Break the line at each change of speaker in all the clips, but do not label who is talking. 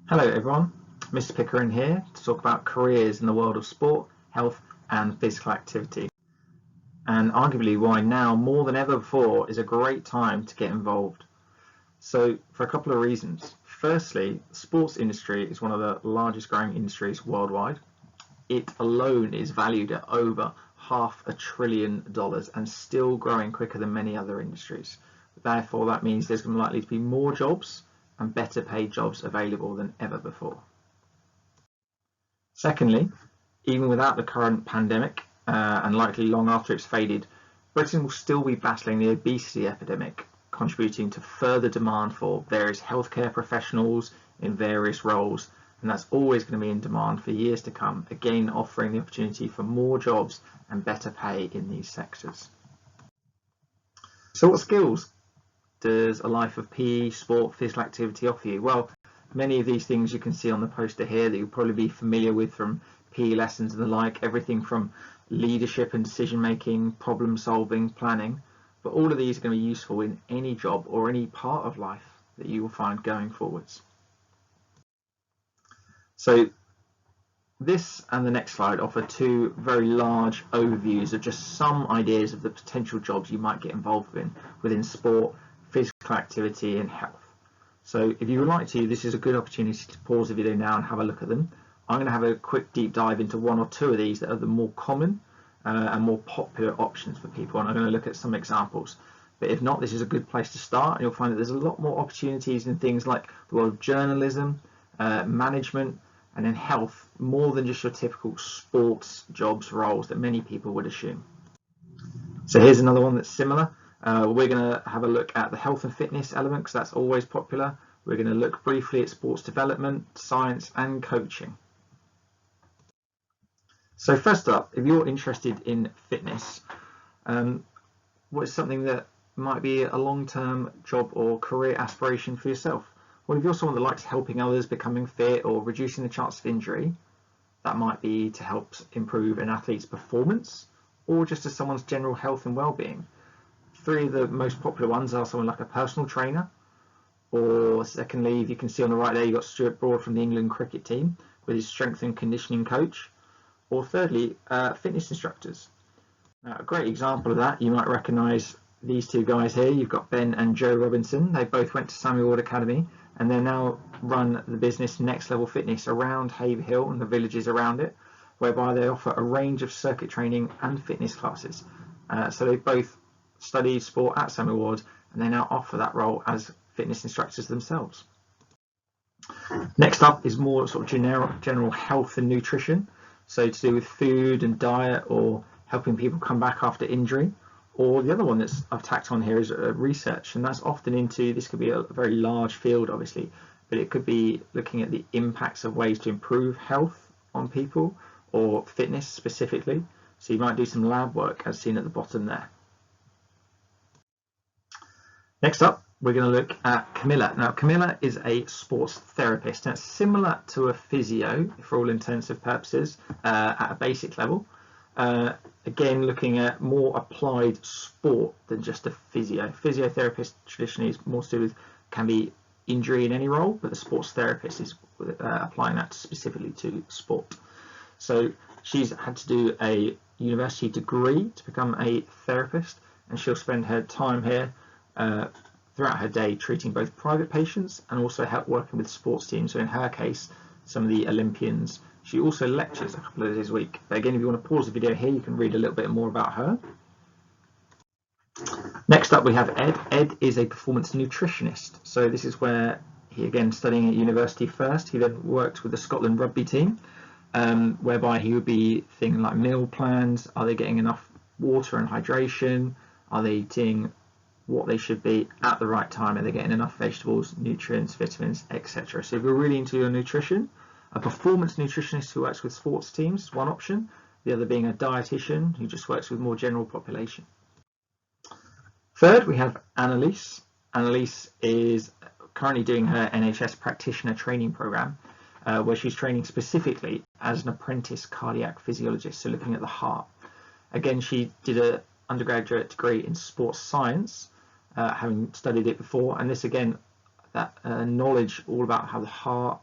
Hello everyone, Mr. Pickering here to talk about careers in the world of sport, health and physical activity, and arguably why now more than ever before is a great time to get involved. So for a couple of reasons. Firstly, the sports industry is one of the largest growing industries worldwide. It alone is valued at over $500 billion and still growing quicker than many other industries. Therefore, that means there's likely to be more jobs and better paid jobs available than ever before. Secondly, even without the current pandemic and likely long after it's faded, Britain will still be battling the obesity epidemic, contributing to further demand for various healthcare professionals in various roles, and that's always going to be in demand for years to come, again offering the opportunity for more jobs and better pay in these sectors. So what skills does a life of PE, sport, physical activity offer you? Well, many of these things you can see on the poster here that you'll probably be familiar with from PE lessons and the like, everything from leadership and decision making, problem solving, planning, but all of these are going to be useful in any job or any part of life that you will find going forwards. So this and the next slide offer two very large overviews of just some ideas of the potential jobs you might get involved in within sport, physical activity and health. So if you would like to, this is a good opportunity to pause the video now and have a look at them. I'm going to have a quick deep dive into one or two of these that are the more common and more popular options for people, and I'm going to look at some examples. But if not, this is a good place to start, and you'll find that there's a lot more opportunities in things like the world of journalism, management, and in health, more than just your typical sports jobs roles that many people would assume. So here's another one that's similar. We're going to have a look at the health and fitness element because that's always popular. We're going to look briefly at sports development, science and coaching. So first up, if you're interested in fitness, what is something that might be a long-term job or career aspiration for yourself? Well, if you're someone that likes helping others, becoming fit or reducing the chance of injury, that might be to help improve an athlete's performance or just as someone's general health and well-being. Three of the most popular ones are someone like a personal trainer, or secondly, if you can see on the right there, you've got Stuart Broad from the England cricket team with his strength and conditioning coach, or thirdly, fitness instructors. Now, a great example of that, you might recognise these two guys here. You've got Ben and Joe Robinson. They both went to Samuel Ward Academy and they now run the business Next Level Fitness around Haverhill and the villages around it, whereby they offer a range of circuit training and fitness classes. So they both studied sport at Samuel Ward and they now offer that role as fitness instructors themselves. Next up is more sort of general health and nutrition, so to do with food and diet or helping people come back after injury. Or the other one that's I've tacked on here is research, and that's often into, this could be a very large field obviously, but it could be looking at the impacts of ways to improve health on people or fitness specifically. So you might do some lab work as seen at the bottom there. Next up, we're going to look at Camilla. Now, Camilla is a sports therapist. Now, it's similar to a physio for all intents and purposes at a basic level. Again, looking at more applied sport than just a physio. Physiotherapist traditionally is more to do with, can be injury in any role, but the sports therapist is applying that specifically to sport. So she's had to do a university degree to become a therapist, and she'll spend her time here throughout her day treating both private patients and also help working with sports teams. So in her case, some of the Olympians. She also lectures a couple of days a week. But again, if you want to pause the video here, you can read a little bit more about her. Next up, we have Ed. Ed is a performance nutritionist. So this is where he, again, studying at university first. He then worked with the Scotland rugby team, whereby he would be thinking like meal plans. Are they getting enough water and hydration? Are they eating what they should be at the right time? Are they getting enough vegetables, nutrients, vitamins, etc.? So if you're really into your nutrition, a performance nutritionist who works with sports teams is one option, the other being a dietitian who just works with more general population. Third, we have Annalise. Annalise is currently doing her NHS Practitioner training program, where she's training specifically as an apprentice cardiac physiologist, so looking at the heart. Again, she did an undergraduate degree in sports science, having studied it before, and this again, that knowledge all about how the heart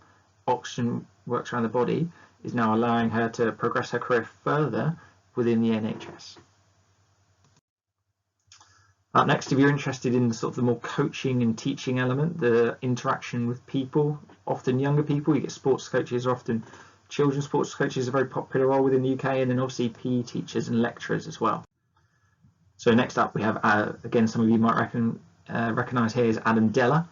oxygen works around the body is now allowing her to progress her career further within the NHS. Up next, if you're interested in sort of the more coaching and teaching element, the interaction with people, often younger people, you get sports coaches, or often children's sports coaches, a very popular role within the UK, and then obviously PE teachers and lecturers as well. So next up we have, again, some of you might recognise here is Adam Della.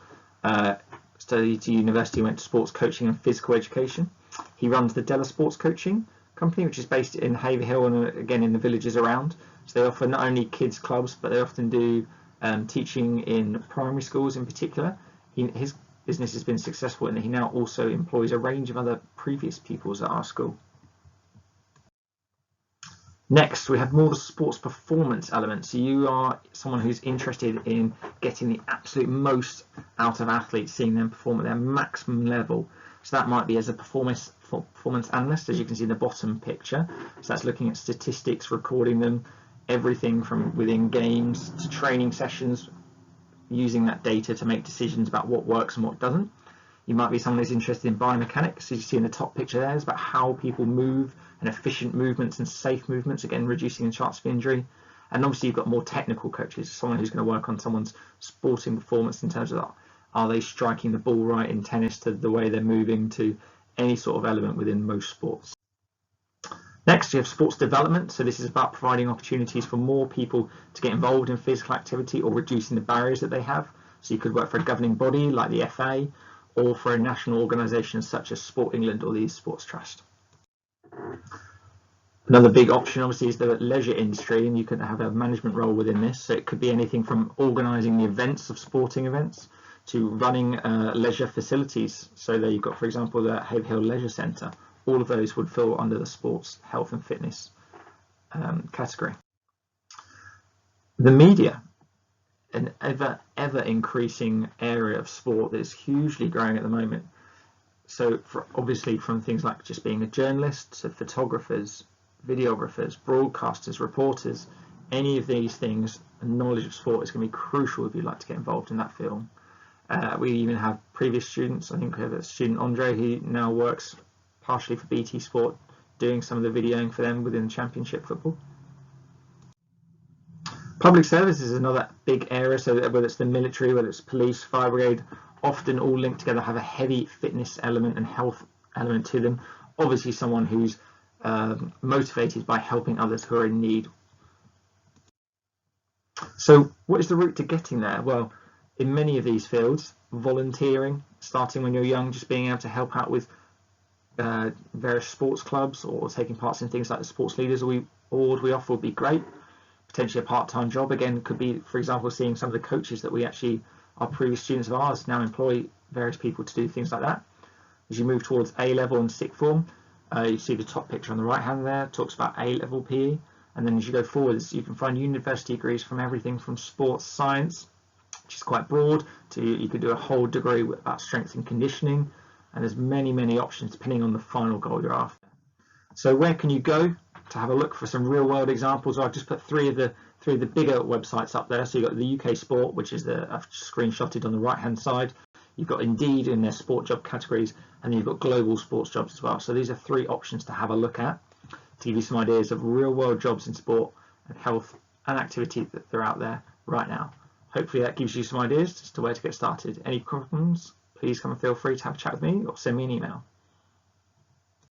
Studied to university, went to sports coaching and physical education. He runs the Della Sports Coaching Company, which is based in Haverhill and again in the villages around. So they offer not only kids clubs, but they often do teaching in primary schools in particular. His business has been successful in that he now also employs a range of other previous pupils at our school. Next, we have more the sports performance element. So you are someone who's interested in getting the absolute most out of athletes, seeing them perform at their maximum level. So that might be as a performance analyst, as you can see in the bottom picture. So that's looking at statistics, recording them, everything from within games to training sessions, using that data to make decisions about what works and what doesn't. You might be someone who's interested in biomechanics, as you see in the top picture there, is about how people move and efficient movements and safe movements, again reducing the chance of injury. And obviously you've got more technical coaches, someone who's going to work on someone's sporting performance in terms of are they striking the ball right in tennis, to the way they're moving, to any sort of element within most sports. Next, you have sports development. So this is about providing opportunities for more people to get involved in physical activity or reducing the barriers that they have. So you could work for a governing body like the FA, or for a national organisation such as Sport England or the Sports Trust. Another big option obviously is the leisure industry, and you can have a management role within this. So it could be anything from organising the events of sporting events to running leisure facilities. So there you've got, for example, the Haverhill Leisure Centre. All of those would fall under the sports, health and fitness category. The media, an ever increasing area of sport that is hugely growing at the moment. So obviously from things like just being a journalist to photographers, videographers, broadcasters, reporters, any of these things, knowledge of sport is going to be crucial if you'd like to get involved in that field. We even have previous students. I think we have a student, Andre, who now works partially for BT Sport, doing some of the videoing for them within Championship football. Public service is another big area, so whether it's the military, whether it's police, fire brigade, often all linked together, have a heavy fitness element and health element to them. Obviously someone who's motivated by helping others who are in need. So what is the route to getting there? Well, in many of these fields, volunteering, starting when you're young, just being able to help out with various sports clubs or taking part in things like the Sports Leaders Award we offer would be great. Potentially a part-time job, again, could be, for example, seeing some of the coaches that we actually, our previous students of ours, now employ various people to do things like that. As you move towards A-level and sixth form, you see the top picture on the right hand there, talks about A-level PE, and then as you go forwards, you can find university degrees from everything from sports science, which is quite broad, to you could do a whole degree about strength and conditioning, and there's many options depending on the final goal you're after. So where can you go to have a look for some real world examples? I've just put three of the bigger websites up there. So you've got the UK Sport, which is I've screenshotted on the right hand side. You've got Indeed in their sport job categories, and then you've got global sports jobs as well. So these are three options to have a look at to give you some ideas of real world jobs in sport and health and activity that are out there right now. Hopefully that gives you some ideas as to where to get started. Any problems, please come and feel free to have a chat with me or send me an email.